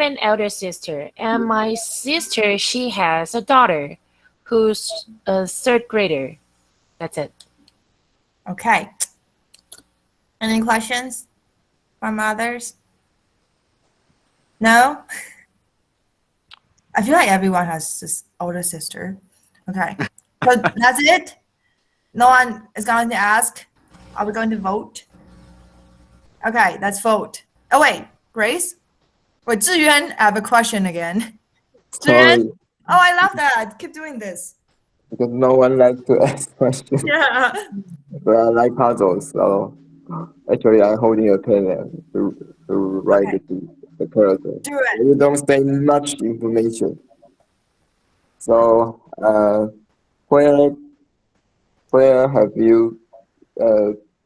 an elder sister, and my sister, she has a daughter who's a third grader. That's it. Okay. Any questions from others? No? I feel like everyone has this older sister. Okay. So that's it? No one is going to ask? Are we going to vote? Okay, let's vote. Oh, wait. Grace? Wait, Zhiyuan, I have a question again. Sorry, Zhiyuan? Oh, I love that. Keep doing this. because no one likes to ask questions. Yeah. But I like puzzles, so actually I'm holding a pen to write Okay. the character. Do it. You don't say much information. So, where have you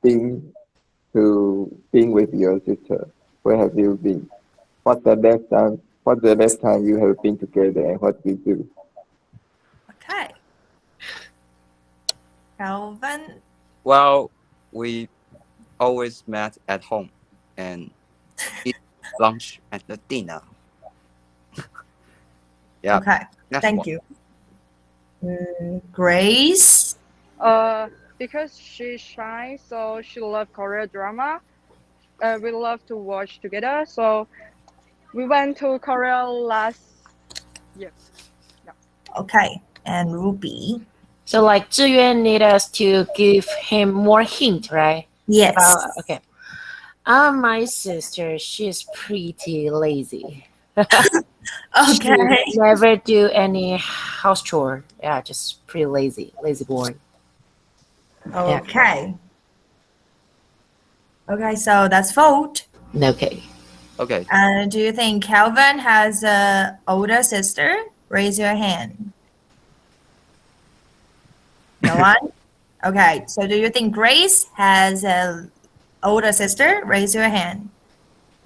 been been with your sister? Where have you been? What's the last time you have been together, and what do you do? Okay. Calvin? Well, we always met at home and eat lunch at the dinner. Yeah. Okay. That's Thank one. you. Grace? Because she's shy, so she loves Korean drama. We love to watch together. So we went to Korea last year. Okay. And Ruby? So like Zhiyuan need us to give him more hint, right? Yes. Okay. My sister, she's pretty lazy. Okay. She never do any house chore. Yeah, just pretty lazy born. Okay. Okay, so that's vote. Okay. Okay. Do you think Calvin has an older sister? Raise your hand. No one? Okay, so do you think Grace has an older sister? Raise your hand.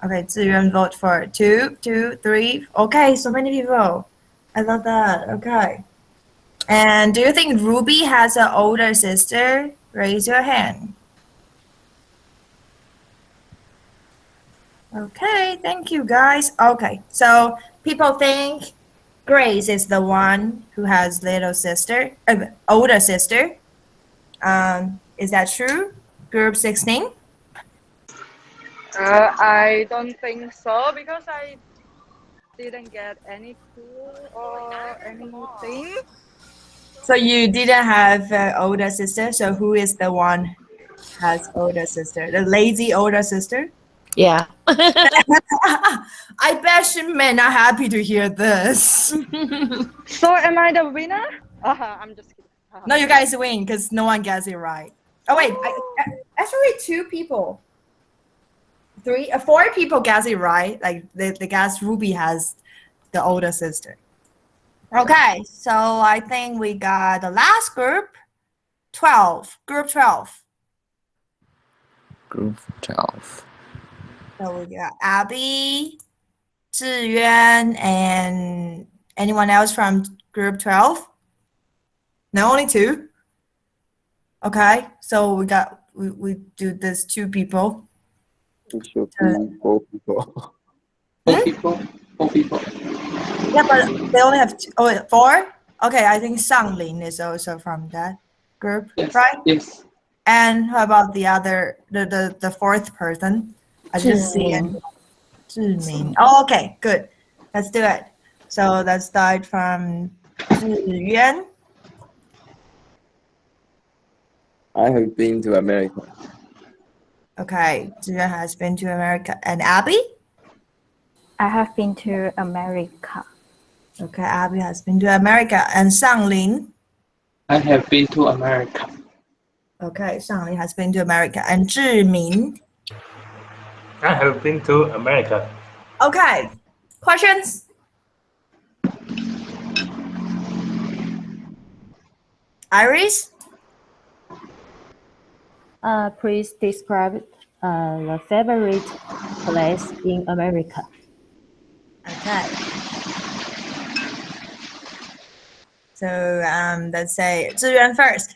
Okay, Ziyuan vote for 2, 2, 3. Okay, so many people. I love that. Okay. And do you think Ruby has an older sister? Raise your hand. Okay, thank you guys. Okay, so people think Grace is the one who has older sister. Is that true? Group 16? I don't think so because I didn't get any clue or anything. So you didn't have an older sister. So who is the one who has older sister? The lazy older sister? Yeah. I bet she may not happy to hear this. So am I the winner? I'm just kidding. No, you guys win because no one gets it right. Oh wait, actually 2 people. 4 people guess it right. Like they guess Ruby has the older sister. Okay, so I think we got the last group, 12, group 12. Group 12. So we got Abby, Zhiyuan, and anyone else from group 12? No, only 2. Okay, so we do this 2 people. It should be 4 people. 4 people. Yeah, but they only have 4? Okay, I think Sanglin is also from that group, Yes. right? Yes. And how about the other, the 4th person? I just see it. Zhimin. Oh, okay, good. Let's do it. So let's start from Zhiyuan. I have been to America. Okay, Zhiyuan has been to America. And Abby? I have been to America. Okay, Abby has been to America. And Sanglin? I have been to America. Okay, Sanglin has been to America. And Zhimin? I have been to America. Okay, questions? Iris? Please describe the favorite place in America. Okay. So let's say Zhiyuan first.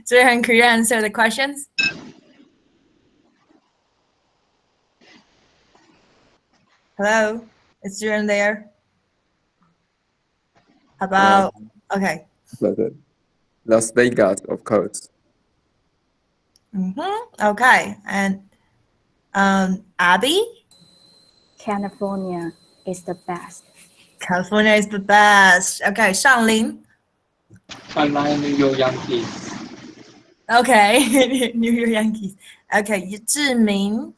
Zhiyuan, could you answer the questions? Hello? Is Julian there? How about okay? Las Vegas, of course. Okay, and Abby? California is the best. California is the best. Okay, Shanglin. I like New York Yankees. Okay, New York Yankees. Okay, Zhiming.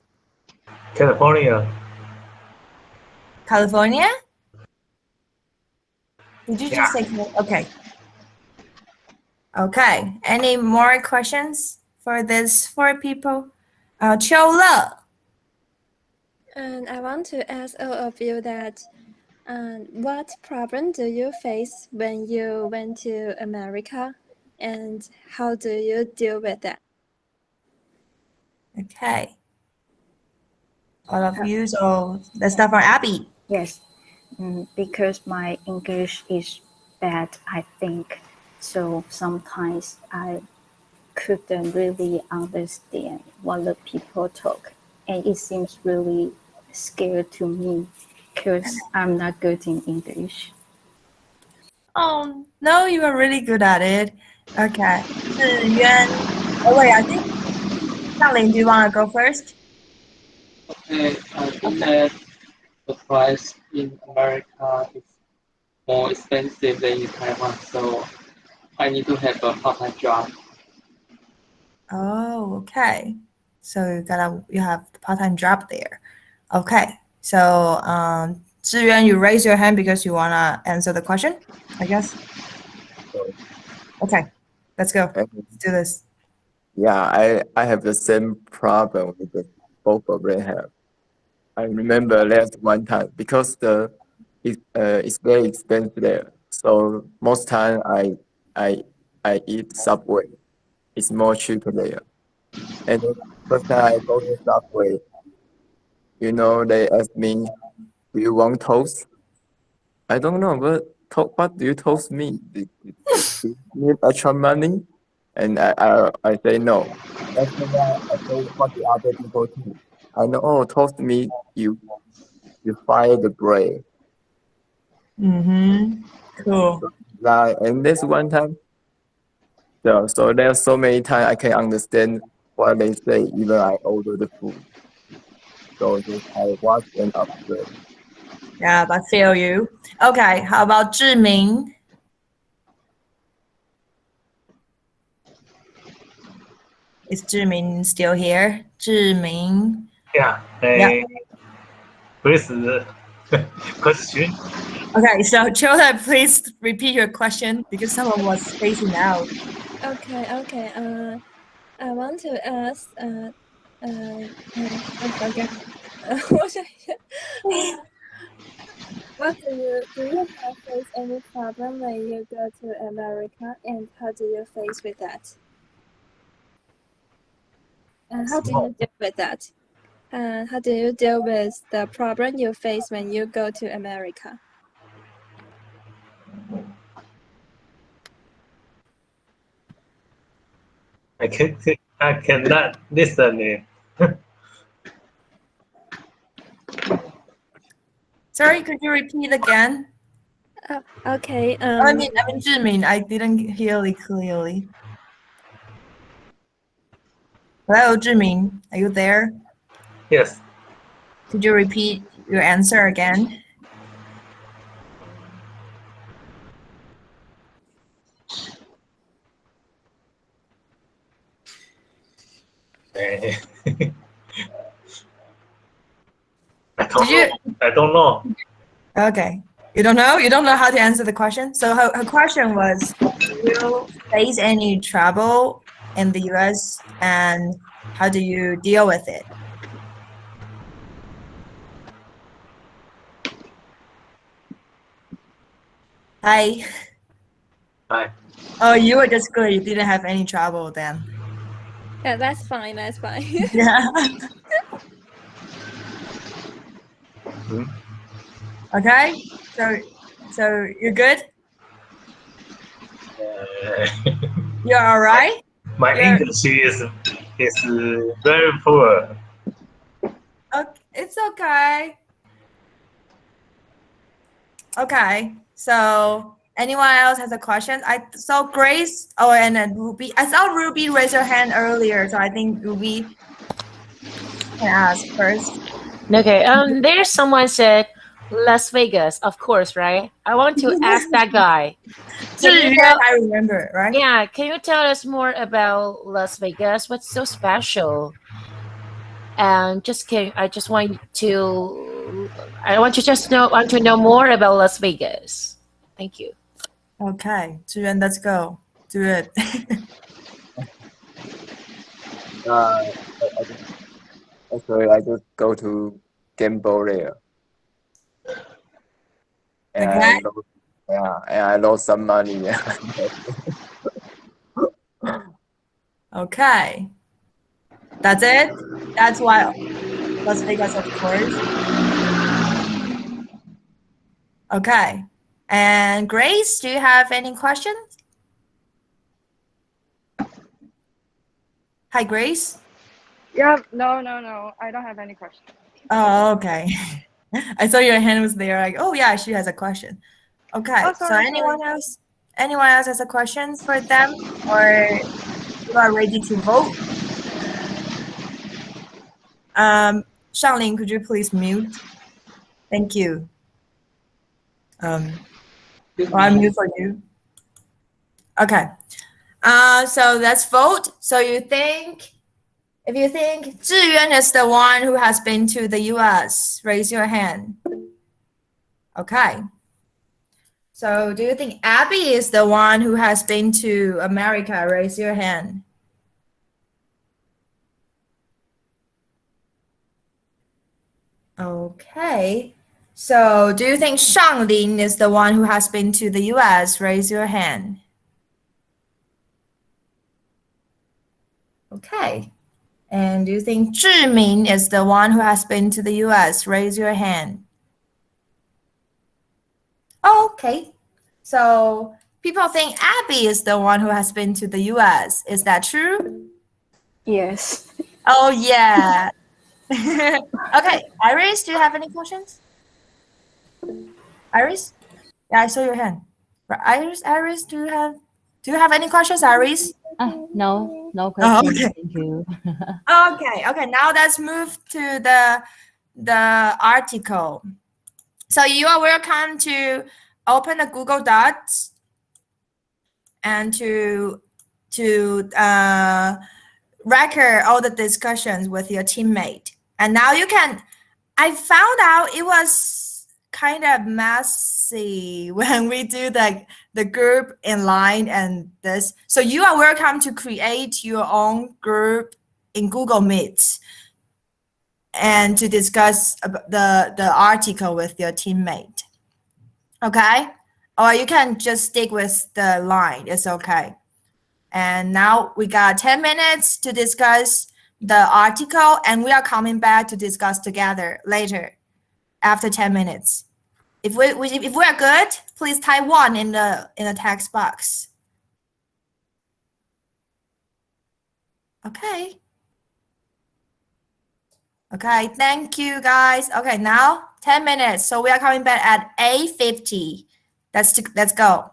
California. California? Did you Yeah. just say okay? Okay. Any more questions for these 4 people? Qiu Le. And I want to ask all of you that what problem do you face when you went to America, and how do you deal with that? Okay. All of you. So let's start from Abby. Yes, because my English is bad, I think. So sometimes I couldn't really understand what the people talk. And it seems really scary to me because I'm not good in English. Oh, no, you are really good at it. Okay. Yuan. Oh, wait, I think Xiaolin, do you want to go first? Okay, I think that the price in America is more expensive than in Taiwan, so I need to have a part-time job. Oh, okay. So you have the part-time job there. Okay. So, Ziyuan, you raise your hand because you wanna answer the question, I guess. Okay, let's go. Let's do this. Yeah, I have the same problem with both of them have. I remember last one time because it's very expensive there. So most time I eat Subway. It's more cheaper there. And the first time I go to Subway, they ask me, "Do you want toast?" I don't know, but what do you toast me? Do you need extra money? And I say no. After that, I say what the other people do. I know, toast me, you fire the bread. Cool. And this one time, so there's so many times I can understand what they say, even I order the food. So just I watch and observe. Yeah, I feel you. Okay, how about Zhiming? Is Zhiming still here? Zhiming. Yeah. Yeah. Please question. Okay, so Chola, please repeat your question because someone was spacing out. Okay. I want to ask. I forgot. What do you have faced any problem when you go to America, and how do you face with that? And how do you deal with that? How do you deal with the problem you face when you go to America? I cannot listen. Sorry, could you repeat again? Okay. I mean, Zhiming, I didn't hear it clearly. Hello, Zhiming, are you there? Yes. Could you repeat your answer again? I don't know. Okay. You don't know? You don't know how to answer the question? So her question was, do you face any trouble in the US and how do you deal with it? Hi. Hi. Oh, you were just good. You didn't have any trouble then. Yeah, that's fine. That's fine. Yeah. Okay. So you're good? You're all right? My English is very poor. Okay. It's okay. Okay. So anyone else has a question? I saw Grace. Oh, and then Ruby. I saw Ruby raise her hand earlier, so I think Ruby can ask first. Okay. There's someone said Las Vegas, of course, right? I want to ask that guy. Can you tell? I remember, right? Yeah. Can you tell us more about Las Vegas? What's so special? And I just want to. I want to just know. Want to know more about Las Vegas. Thank you. Okay, Zhuyan, let's go. Do it. I just go to gamble there, and Okay. I lost some money. Okay. That's it? That's why Las Vegas, of course. Okay. And Grace, do you have any questions? Hi, Grace. Yeah, no. I don't have any questions. Oh, okay. I saw your hand was there. Like, oh yeah, she has a question. Okay. Oh, So sorry. anyone else? Anyone else has a question for them, or you are ready to vote? Shanglin, could you please mute? Thank you. I'll mute for you. Okay. So let's vote. So if you think Zhiyuan is the one who has been to the US, raise your hand. Okay. So do you think Abby is the one who has been to America? Raise your hand. Okay. So do you think Shanglin is the one who has been to the US? Raise your hand. Okay. And do you think Zhiming is the one who has been to the US? Raise your hand. Oh, okay. So people think Abby is the one who has been to the US. Is that true? Yes. Oh, yeah. Okay. Iris, do you have any questions? Iris? Yeah, I saw your hand. Iris, do you have any questions, Iris? No Oh, question. okay. Thank you. Okay. Now let's move to the article. So you are welcome to open the Google Docs and to record all the discussions with your teammate. And now you can. I found out it was kind of messy when we do the group in line and this. So you are welcome to create your own group in Google Meet and to discuss the article with your teammate. Okay? Or you can just stick with the line. It's okay. And now we got 10 minutes to discuss the article, and we are coming back to discuss together later after 10 minutes. If we are good, please type 1 in the text box. Okay. Okay, thank you guys. Okay, now 10 minutes. So we are coming back at 8:50. Let's go.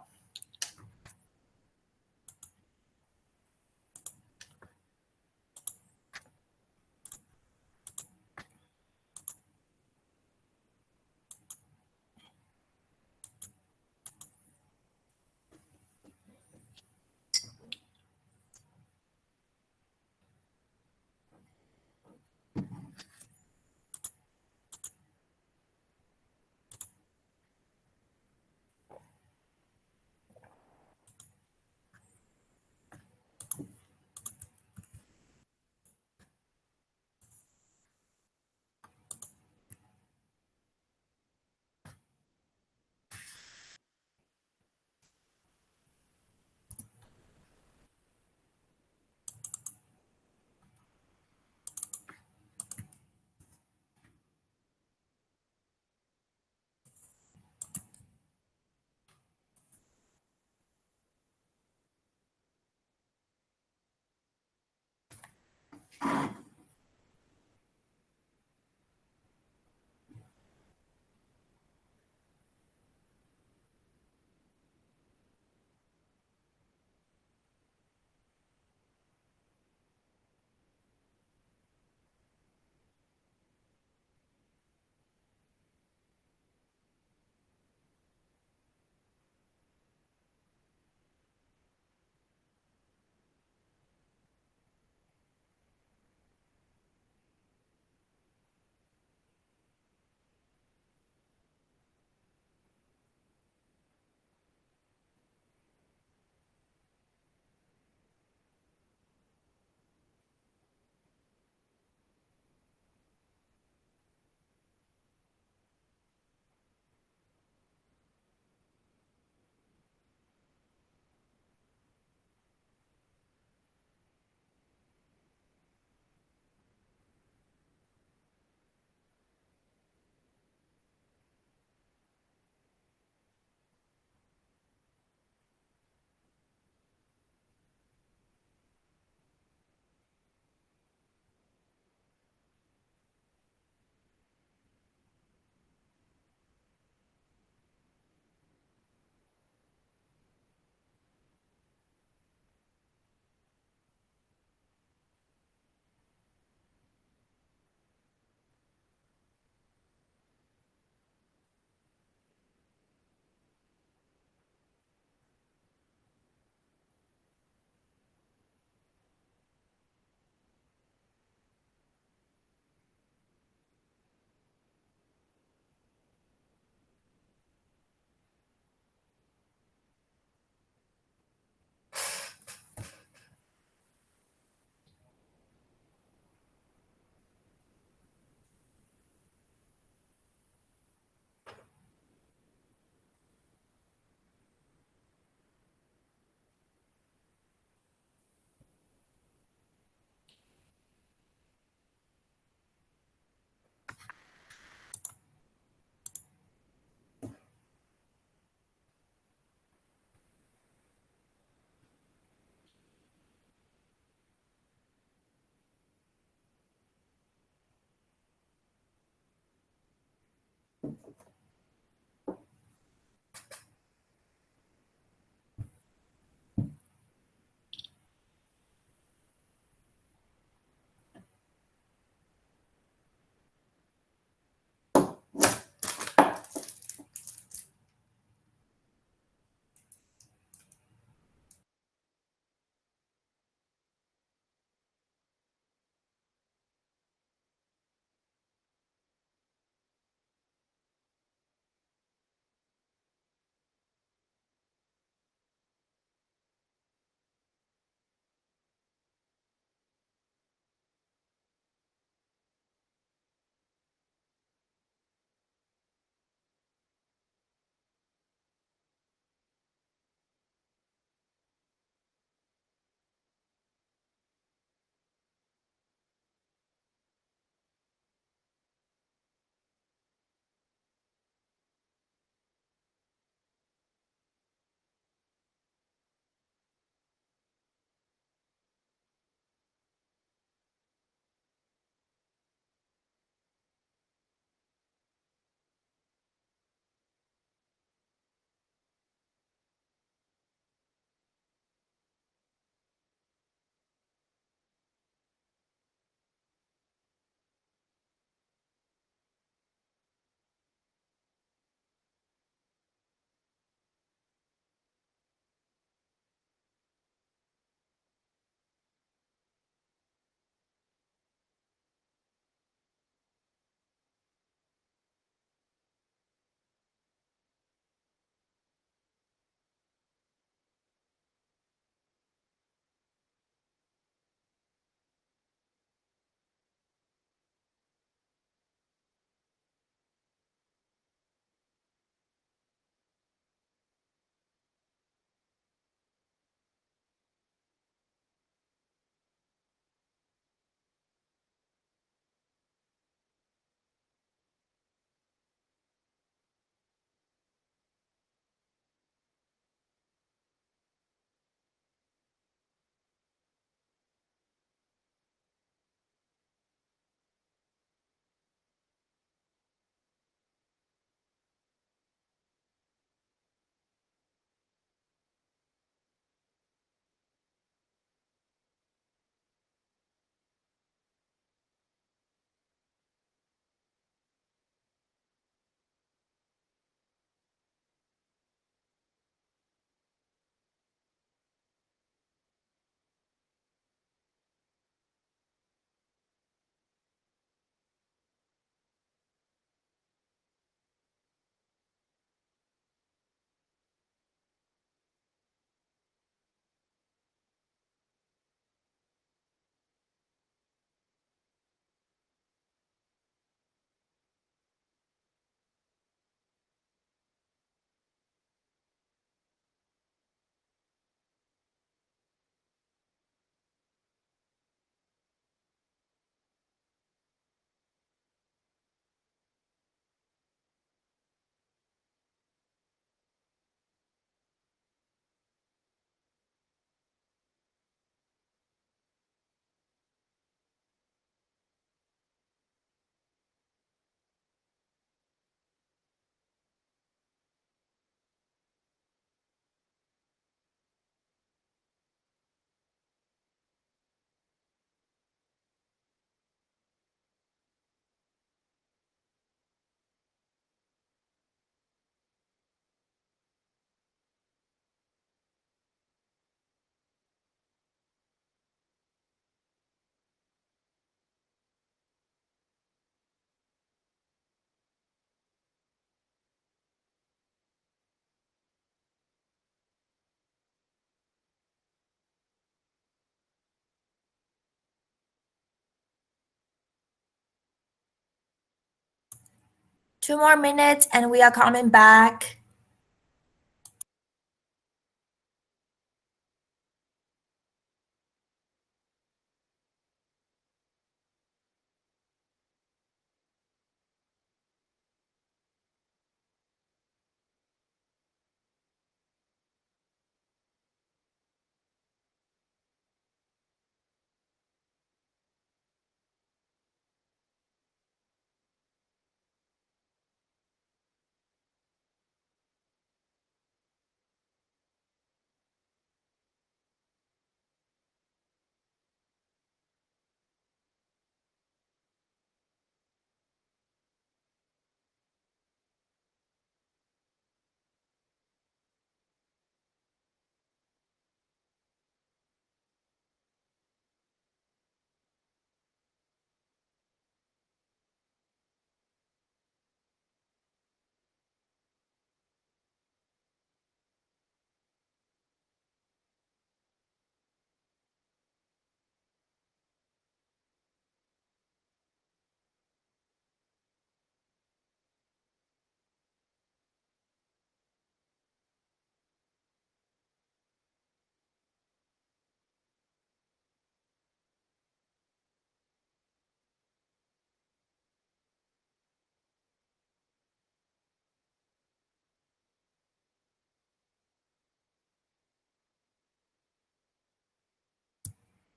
2 more minutes and we are coming back.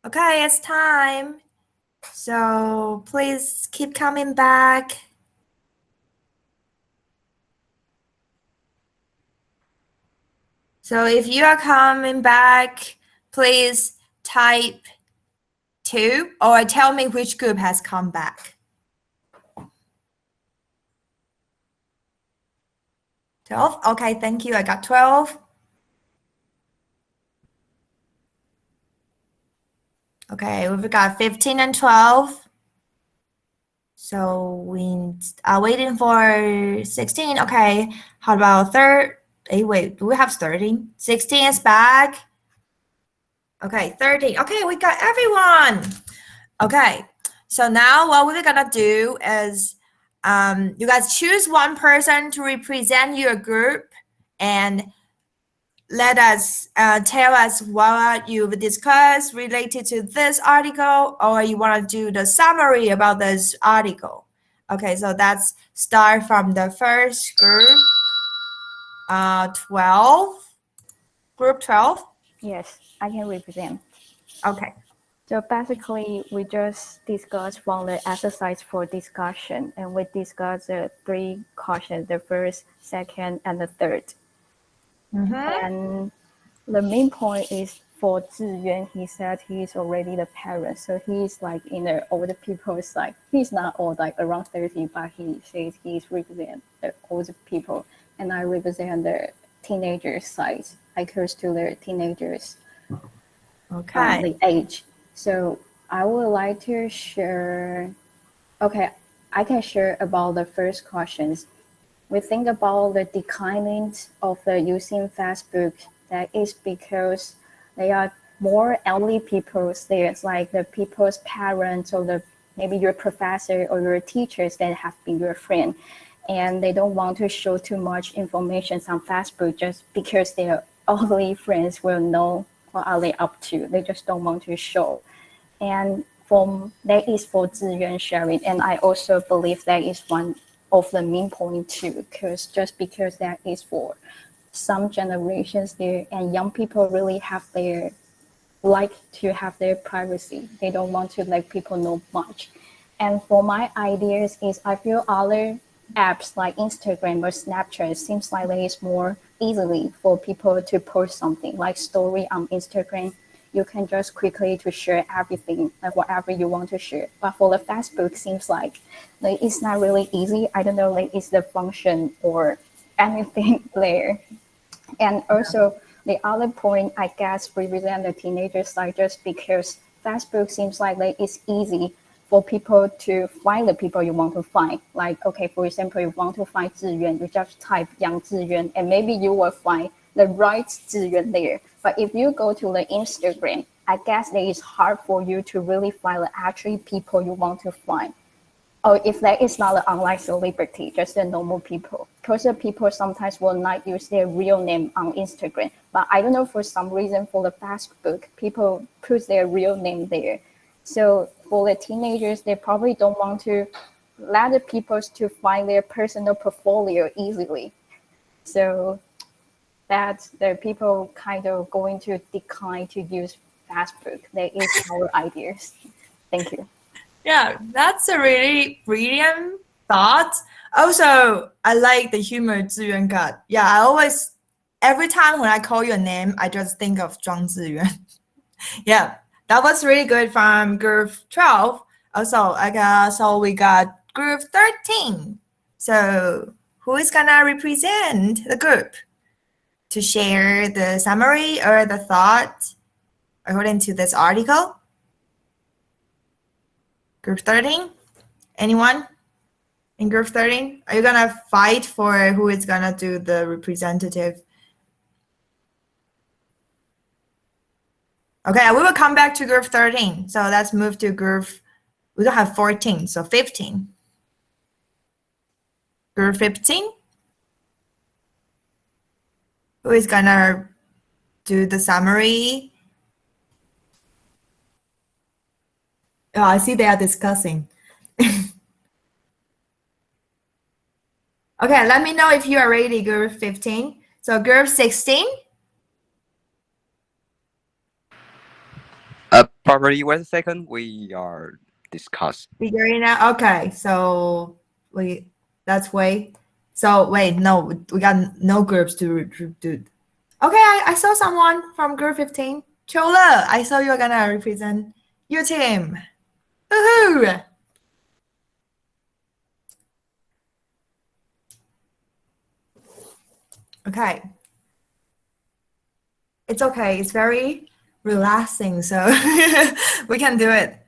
Okay, it's time. So please keep coming back. So if you are coming back, please type 2 or tell me which group has come back. 12? Okay, thank you. I got 12. Okay, we've got 15 and 12. So we are waiting for 16. Okay, how about wait, do we have 13? 16 is back. Okay, 13. Okay, we got everyone. Okay, so now what we're gonna do is you guys choose one person to represent your group and let us tell us what you've discussed related to this article, or you want to do the summary about this article. Okay, so that's start from the first group, 12. Group 12? Yes, I can represent. Okay. So basically, we just discussed from the exercise for discussion, and we discussed the 3 questions, the first, second, and the third. And the main point is for Ziyuan, he said he's already the parent, so he's like in the older people's side. He's not old, like around 30, but he says he's represent the older people, and I represent the teenagers side. I close to the teenagers. Okay. The age. So I would like to share. Okay, I can share about the first questions. We think about the declining of the using Facebook. That is because they are more elderly people there. It's like the people's parents or maybe your professor or your teachers that have been your friend, and they don't want to show too much information on Facebook just because their elderly friends will know what are they up to. They just don't want to show. And that is for Ziyuan sharing. And I also believe that is one of the main point too, because that is for some generations there, and young people really like to have their privacy. They don't want to let people know much. And for my ideas is I feel other apps like Instagram or Snapchat seems like it is more easily for people to post something like story on Instagram. You can just quickly to share everything, like whatever you want to share. But for the Facebook, seems like it's not really easy. I don't know, like it's the function or anything there. And also the other point, I guess, represent the teenager side just because Facebook seems like it's easy for people to find the people you want to find. Like, okay, for example, you want to find Ziyuan, you just type Yang Ziyuan, and maybe you will find the right Ziyuan there. But if you go to the Instagram, I guess it is hard for you to really find the actual people you want to find. Or if that is not an online celebrity, just the normal people. Because the people sometimes will not use their real name on Instagram. But I don't know, for some reason, for the Facebook, people put their real name there. So for the teenagers, they probably don't want to let the people to find their personal portfolio easily. So that the people kind of going to decline to use Facebook. That is our ideas. Thank you. Yeah, that's a really brilliant thought. Also, I like the humor Ziyuan got. Yeah, every time when I call your name, I just think of Zhuang Ziyuan. Yeah, that was really good from group 12. Also, so we got group 13. So who is gonna represent the group to share the summary or the thought according to this article? Group 13? Anyone in group 13? Are you gonna fight for who is gonna do the representative? Okay, we will come back to group 13. So let's move to we don't have 14, so 15. Group 15? Who is gonna do the summary? Oh, I see they are discussing. Okay, let me know if you are ready, group 15. So group 16? Probably wait a second. We are discuss. Figuring out. Okay, so let's wait. So wait, no, we got no groups to do. Okay, I saw someone from group 15. Chola, I saw you're gonna represent your team. Woohoo! Okay. It's okay. It's very relaxing, so we can do it.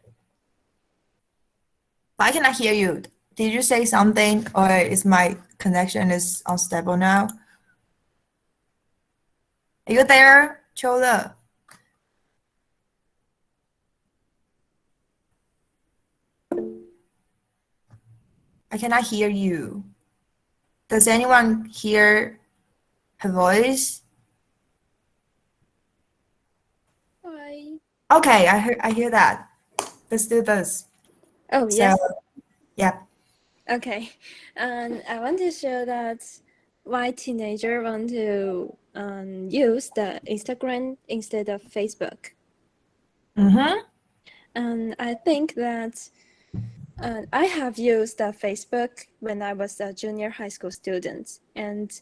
Why can I hear you? Did you say something, or is my connection is unstable now? Are you there, Chola? I cannot hear you. Does anyone hear her voice? Hi. Okay, I hear that. Let's do this. Oh, So, yes. yeah. Okay. And I want to show that why teenagers want to use the Instagram instead of Facebook. Mm-hmm. And I think that I have used Facebook when I was a junior high school student. And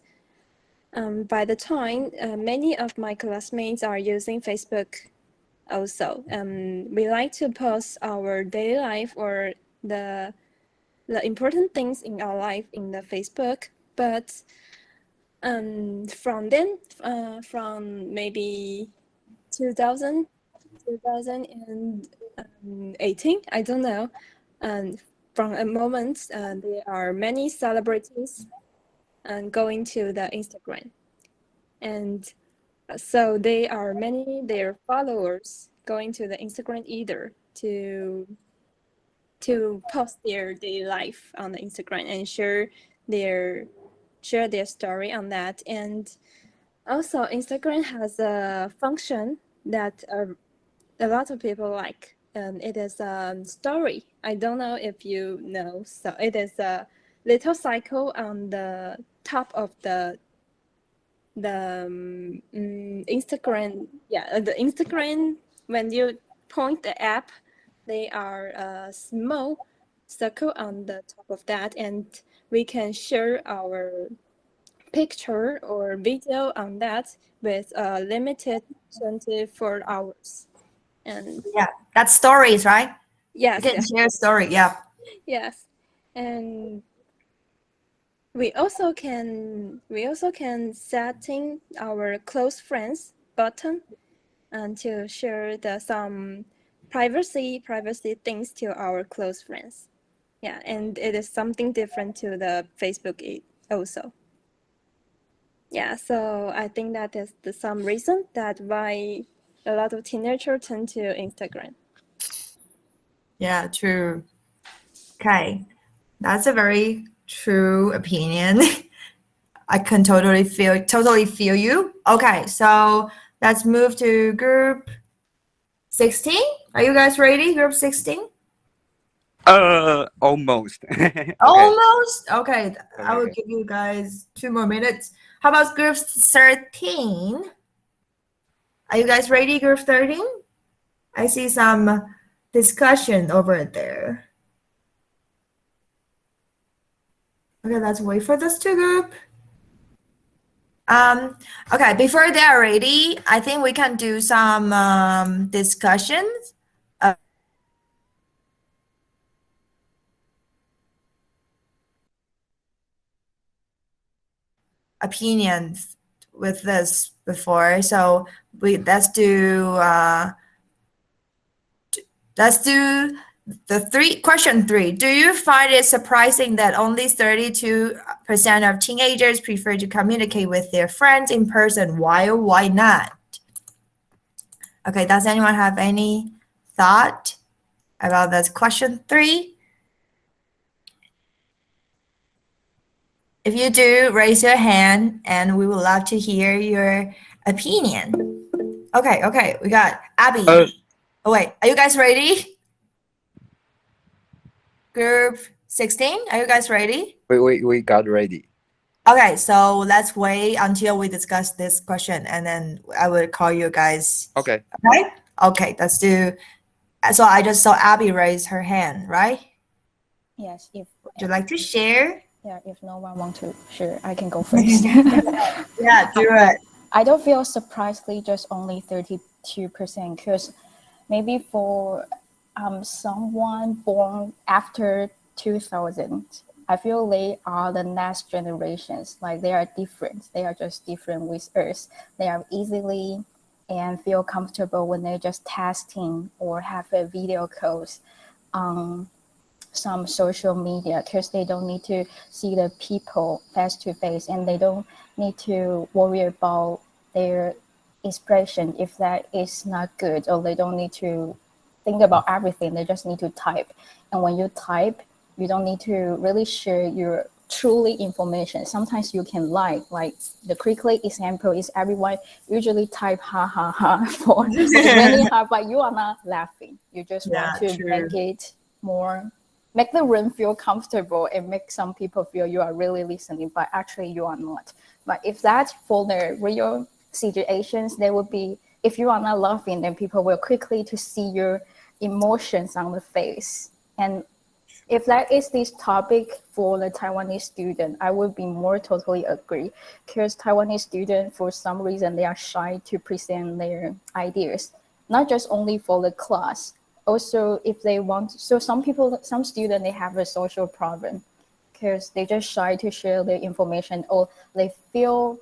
by the time many of my classmates are using Facebook also. We like to post our daily life or the important things in our life in the Facebook. But from then, from maybe 2000, 2018, I don't know. And from a moment, there are many celebrities going to the Instagram. And so they are many their followers going to the Instagram either to post their daily life on the Instagram and share their story on that. And also Instagram has a function that a lot of people like. It is a story. I don't know if you know. So it is a little cycle on the top of the Instagram. Yeah, the Instagram, when you point the app, they are a small circle on the top of that, and we can share our picture or video on that with a limited 24 hours. And Yeah, that's stories, right? yes, You can yes, share a story. Yeah. yes. And we also can setting our close friends button and to share some privacy things to our close friends. Yeah, and it is something different to the Facebook also. Yeah, so I think that is some reason that why a lot of teenagers turn to Instagram. Yeah, true. Okay, that's a very true opinion. I can totally feel you. Okay, so let's move to group 16. Are you guys ready? Group 16? Almost. Okay. Almost? Okay, I will Okay. give you guys 2 more minutes. How about group 13? Are you guys ready, group 13? I see some discussion over there. Okay, let's wait for this to group. Okay, before they are ready, I think we can do some discussions. Opinions with this before, so let's do the question 3. Do you find it surprising that only 32% of teenagers prefer to communicate with their friends in person? Why or why not? Okay, does anyone have any thought about this question 3? If you do, raise your hand and we would love to hear your opinion. Okay, we got Abby. Oh wait, are you guys ready? Group 16, are you guys ready? We got ready. Okay, so let's wait until we discuss this question and then I will call you guys. Okay. Okay? Okay, let's do So I just saw Abby raise her hand, right? Yes, if Would you like to share? yeah, if no one want to share, I can go first. Yeah, do it. I don't feel surprisingly just only 32% because maybe for someone born after 2000, I feel they are the next generations. Like they are different. They are just different with us. They are easily and feel comfortable when they just testing or have a video calls on some social media because they don't need to see the people face to face and they don't need to worry about their expression if that is not good, or they don't need to think about everything. They just need to type, and when you type you don't need to really share your truly information. Sometimes you can like the quickly example is everyone usually type ha ha ha for many ha, but you are not laughing. You just want Yeah, to true. make it more, make the room feel comfortable and make some people feel you are really listening, but actually you are not. But if that for the real situations, there would be, if you are not laughing, then people will quickly to see your emotions on the face. And if that is this topic for the Taiwanese student, I would be more totally agree, because Taiwanese student, for some reason, they are shy to present their ideas, not just only for the class. Also, if they want, so some people, some students, they have a social problem because they just shy to share their information, or they feel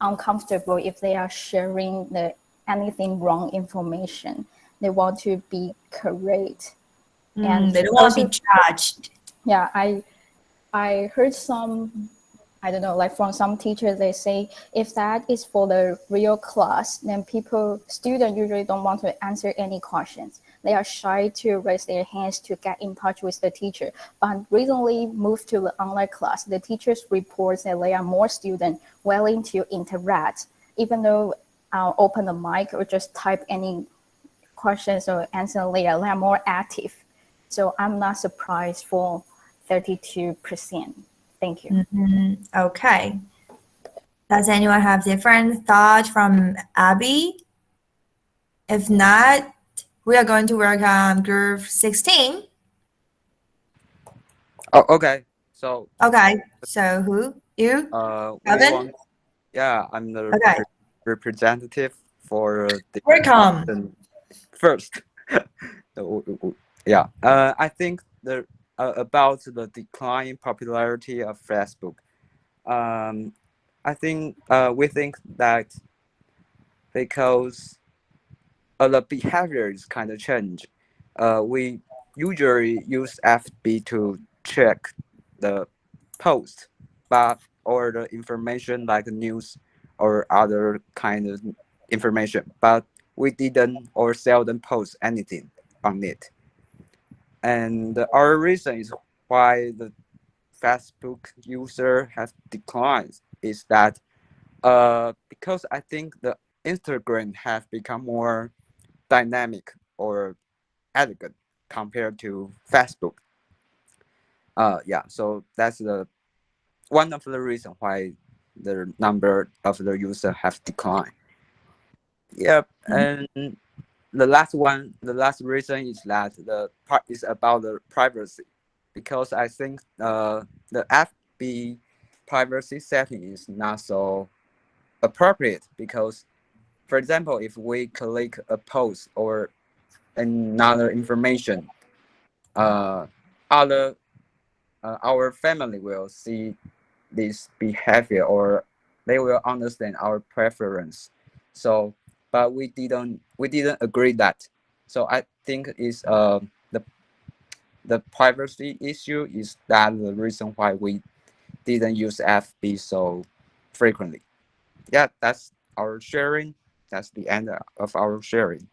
uncomfortable if they are sharing the anything wrong information. They want to be correct. And They don't want to be judged. yeah, I heard some, I don't know, like from some teachers, they say if that is for the real class, then students usually don't want to answer any questions. They are shy to raise their hands to get in touch with the teacher. But recently moved to the online class, the teachers report that there are more students willing to interact, even though open the mic or just type any questions or answer later, they are more active. So I'm not surprised for 32%. Thank you. Okay. Does anyone have different thoughts from Abby? If not, we are going to work on group 16. Oh, okay. So Okay, so who? You? we Kevin? want. Yeah, I'm the Okay, representative for the welcome. first. Yeah. I think the about the decline popularity of Facebook. Um, I think we think that because the behavior is kind of change. We usually use FB to check the post, but or the information like news or other kind of information, but we didn't or seldom post anything on it. And our reason is why the Facebook user has declined is that because I think the Instagram have become more dynamic or elegant compared to Facebook. Yeah, so that's the one of the reason why the number of the user have declined. Yep, and the last reason is that the part is about the privacy, because I think the FB privacy setting is not so appropriate because, for example, if we click a post or another information, other our family will see this behavior or they will understand our preference. So, but we didn't agree that. So I think is the privacy issue is that the reason why we didn't use FB so frequently. Yeah, that's our sharing. That's the end of our sharing.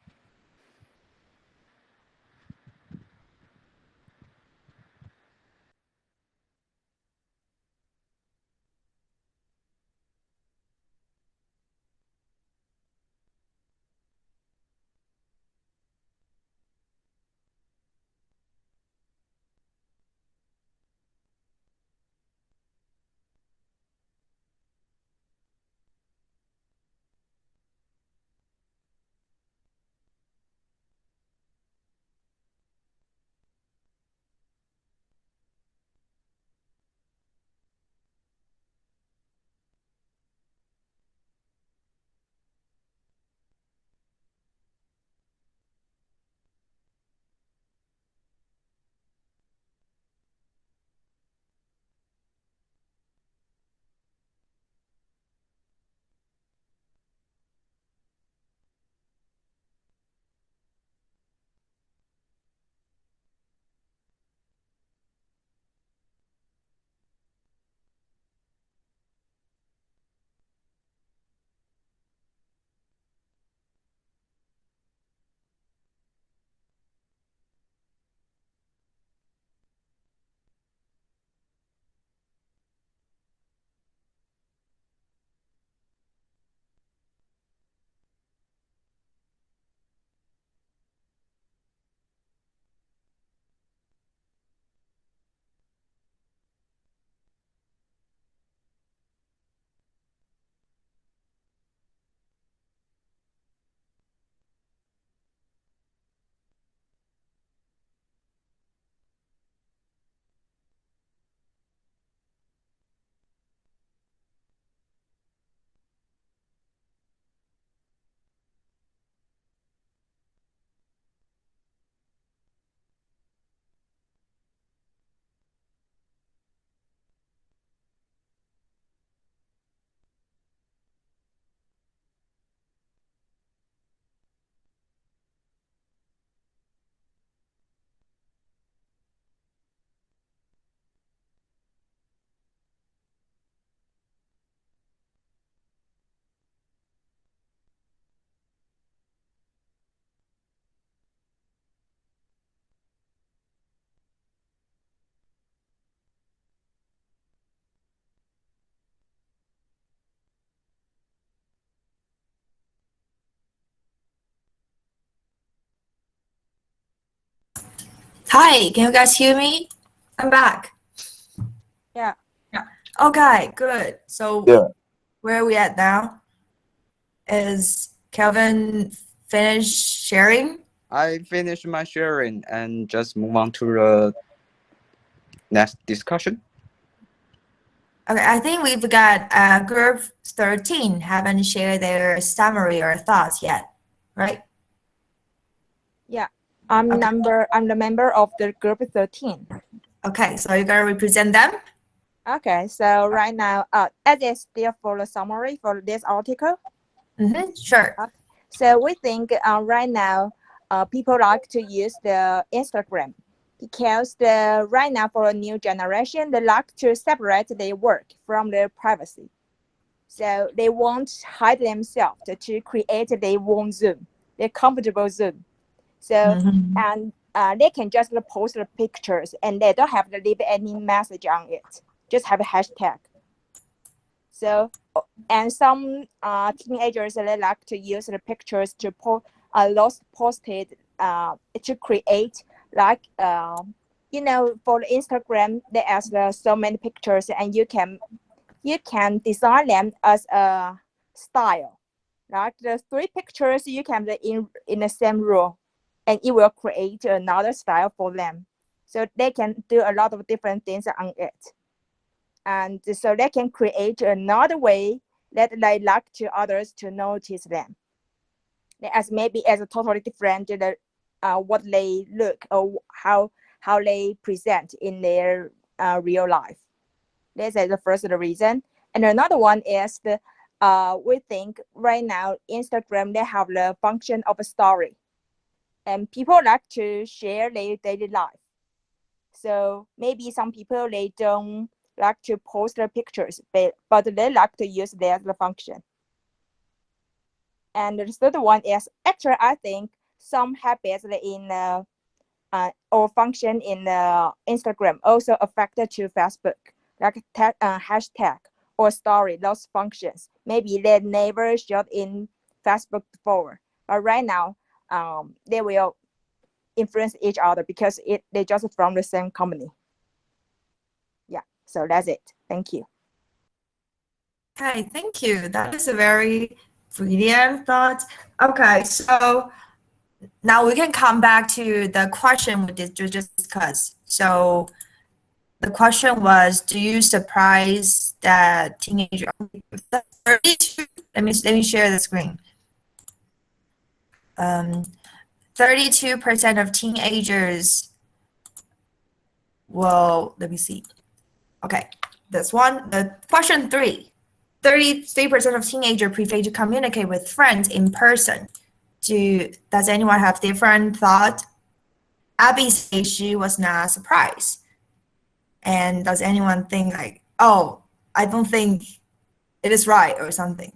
Hi, can you guys hear me? I'm back. Yeah. Okay, good. So Yeah. where are we at now? Is Kelvin finished sharing? I finished my sharing and just move on to the next discussion. Okay, I think we've got group 13 haven't shared their summary or thoughts yet, right? Yeah, I'm the member of the group 13. Okay, so you're gonna represent them? Okay, so right now, as is still for the summary for this article. Sure. So we think right now, people like to use the Instagram because right now for a new generation, they like to separate their work from their privacy. So they won't hide themselves to create their own zone, their comfortable zone. So and they can just post the pictures and they don't have to leave any message on it. Just have a hashtag. So and some teenagers, they like to use the pictures to posted to create like you know, for the Instagram there are so many pictures and you can design them as a style. Like the 3 pictures you can put in the same row and it will create another style for them. So they can do a lot of different things on it. And so they can create another way that they like to others to notice them. As maybe as a totally different what they look or how they present in their real life. This is the first reason. And another one is we think right now Instagram, they have the function of a story. And people like to share their daily life. So maybe some people, they don't like to post their pictures, but they like to use that function. And the third one is actually, I think some habits in or function in Instagram also affected to Facebook, like hashtag or story, those functions. Maybe they never showed in Facebook before, but right now they will influence each other because they just from the same company. Yeah, so that's it. Thank you. Okay, thank you. That is a very brilliant thought. Okay, so now we can come back to the question we just discussed. So the question was, do you surprise that teenager? 32. Let me share the screen. 32% of teenagers will, let me see. Okay, this one, the question 3. 33% of teenagers prefer to communicate with friends in person. Does anyone have different thought? Abby says she was not surprised. And does anyone think like, oh, I don't think it is right or something?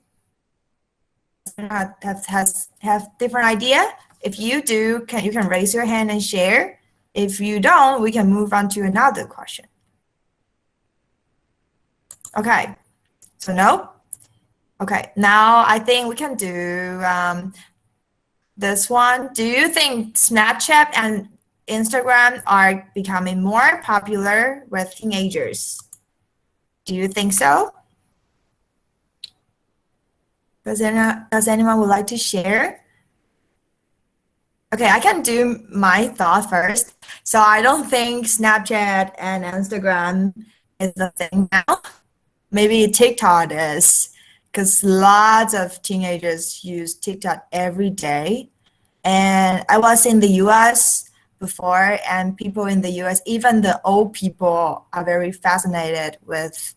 Have different idea? If you do, you can raise your hand and share. If you don't, we can move on to another question. Okay, so no? Okay, now I think we can do this one. Do you think Snapchat and Instagram are becoming more popular with teenagers? Do you think so? Does anyone would like to share? Okay, I can do my thought first. So I don't think Snapchat and Instagram is the thing now. Maybe TikTok is, because lots of teenagers use TikTok every day. And I was in the US before, and people in the US, even the old people, are very fascinated with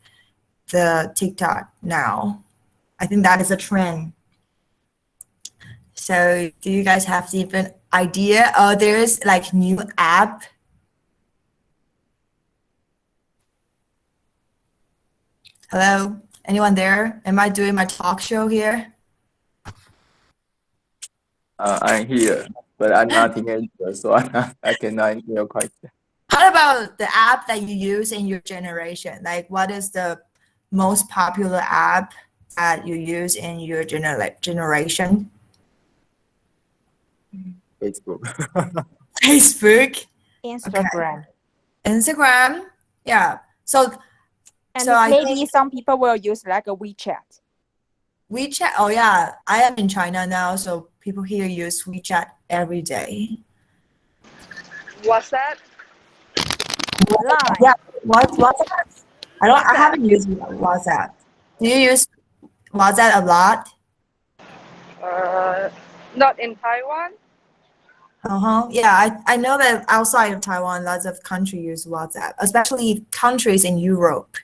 the TikTok now. I think that is a trend. So do you guys have even idea? Oh, there's like new app. Hello, anyone there? Am I doing my talk show here? I'm here, but I'm not teenager, so I cannot answer your question. How about the app that you use in your generation? Like, what is the most popular app that you use in your generation? Facebook. Facebook. Instagram. Instagram. Yeah. So And I maybe think some people will use like a WeChat. WeChat. Oh yeah, I am in China now, so people here use WeChat every day. WhatsApp. Line. Yeah. WhatsApp? I WhatsApp. haven't used WhatsApp. Do you use WhatsApp a lot? Not in Taiwan. Yeah, I know that outside of Taiwan, lots of countries use WhatsApp, especially countries in Europe.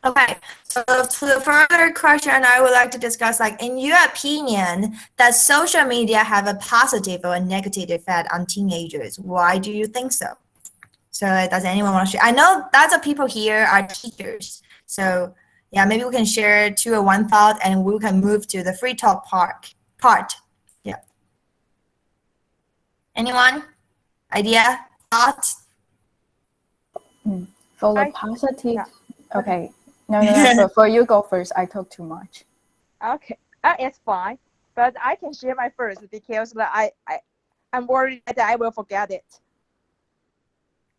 Okay, so to the further question, I would like to discuss, like, in your opinion, does social media have a positive or a negative effect on teenagers? Why do you think so? So does anyone want to share? I know lots of people here are teachers. So yeah, maybe we can share two or one thought and we can move to the free talk part. Yeah. Anyone? Idea? Thought? For the I- positive, yeah. okay. No. For you go first. I talk too much. Okay, it's fine. But I can share my first because I'm worried that I will forget it.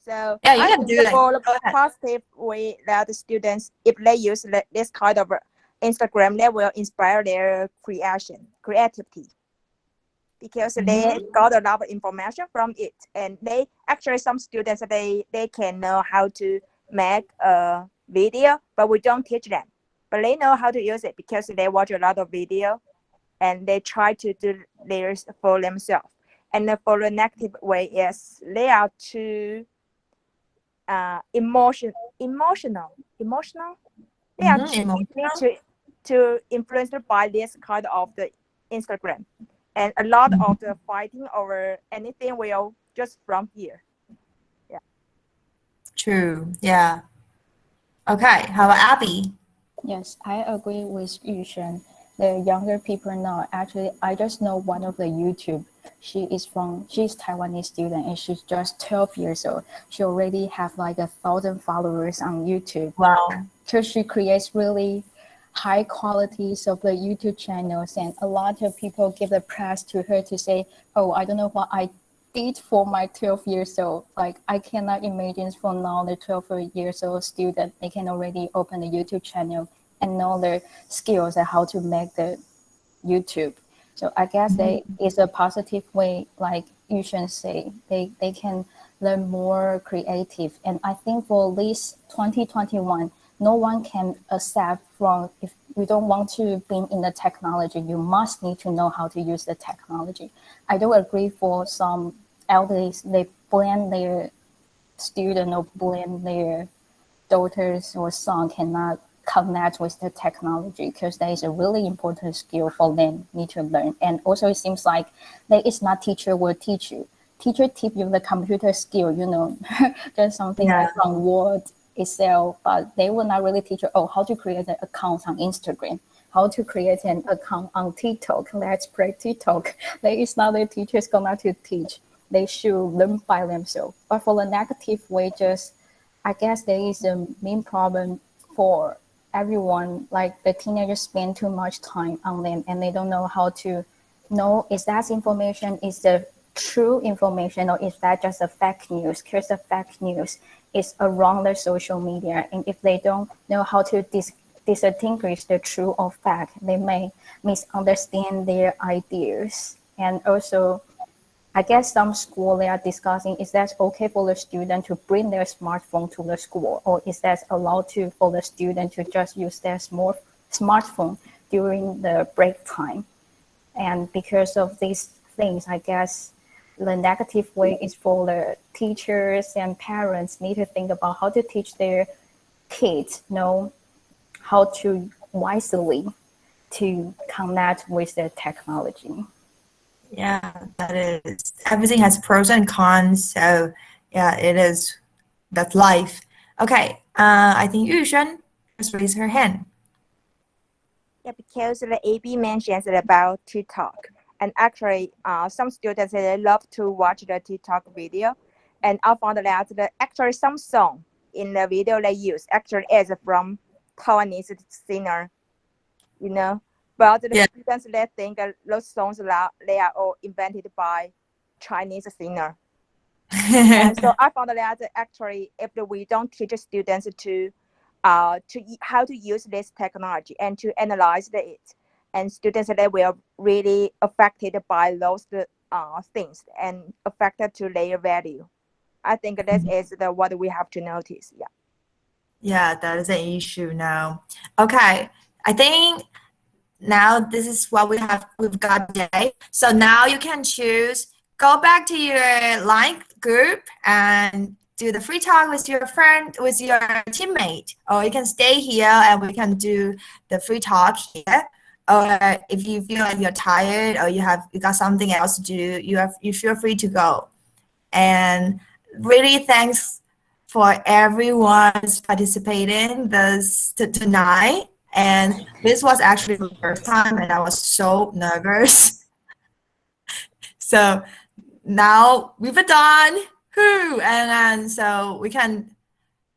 So Yeah, you I can think do that. for the Go ahead. positive way that the students, if they use this kind of Instagram, they will inspire their creativity. Because they got a lot of information from it, and they actually, some students, they can know how to make a video, but we don't teach them, but they know how to use it because they watch a lot of video and they try to do theirs for themselves. And for the negative way is they are too emotional. They are too easily to influenced by this kind of the Instagram. And a lot of the fighting over anything will just from here. Yeah. True. Yeah. Okay. How about Abby? Yes, I agree with Yushen. The younger people now, actually, I just know one of the YouTube. She's Taiwanese student and she's just 12 years old. She already have like 1,000 followers on YouTube. Wow. So she creates really high qualities of the YouTube channels, and a lot of people give the press to her to say, oh, I don't know what I did for my 12 years old. Like, I cannot imagine for now the 12 years old student, they can already open a YouTube channel and know their skills and how to make the YouTube. So I guess it's a positive way, like you should say, they can learn more creative. And I think for this 2021, no one can accept from, if you don't want to be in the technology, you must need to know how to use the technology. I do agree for some elders, they blame their student or blame their daughters or son cannot connect with the technology, because that is a really important skill for them need to learn. And also it seems like that it's not teacher will teach you. Teacher teach you the computer skill, just something like from Word, Excel, but they will not really teach you, how to create an account on Instagram, how to create an account on TikTok. Let's play TikTok. There is not the teachers going to teach. They should learn by themselves. But for the negative way, I guess there is a main problem for everyone, like the teenagers spend too much time on them and they don't know how to know is that information is the true information or is that just a fake news, because the fake news is around the social media. And if they don't know how to distinguish the true or fake, they may misunderstand their ideas. And also, I guess some school they are discussing, is that okay for the student to bring their smartphone to the school, or is that allowed for the student to just use their smartphone during the break time? And because of these things, I guess the negative way is for the teachers and parents need to think about how to teach their kids know how to wisely to connect with the technology. Yeah, that is. Everything has pros and cons. So yeah, it is. That's life. Okay. I think Yushen just raised her hand. Yeah, because the AB mentions about TikTok, and actually, some students they love to watch the TikTok video, and I found that actually some song in the video they use actually is from Taiwanese singer, but the students they think those songs they are all invented by Chinese singer. And so I found that actually, if we don't teach students to how to use this technology and to analyze it, and students they will really affected by those things and affected to their value. I think this is what we have to notice. Yeah. Yeah, that is an issue now. Okay, I think now this is what we've got today. So now you can choose, go back to your line group and do the free talk with your friend, with your teammate, or you can stay here and we can do the free talk here. Or if you feel like you're tired or you got something else to do, you feel free to go. And really thanks for everyone's participating tonight. And this was actually the first time and I was so nervous. So now we've done, and so we can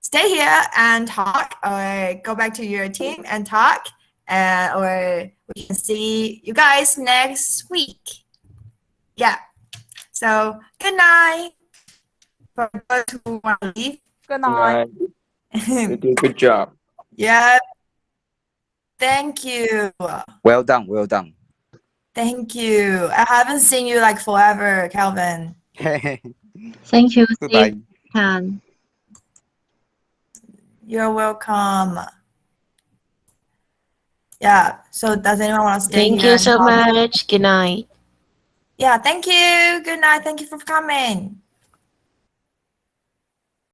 stay here and talk or go back to your team and talk, or we can see you guys next week. Yeah. So good night for those who want to leave. Good night. You did a good job. Yeah. Thank you. Well done, well done. Thank you. I haven't seen you like forever, Calvin. Thank you, Goodbye. Steve. Can. You're welcome. Yeah. So does anyone want to stay Thank here you and so talk? much. Good night. Yeah. Thank you. Good night. Thank you for coming.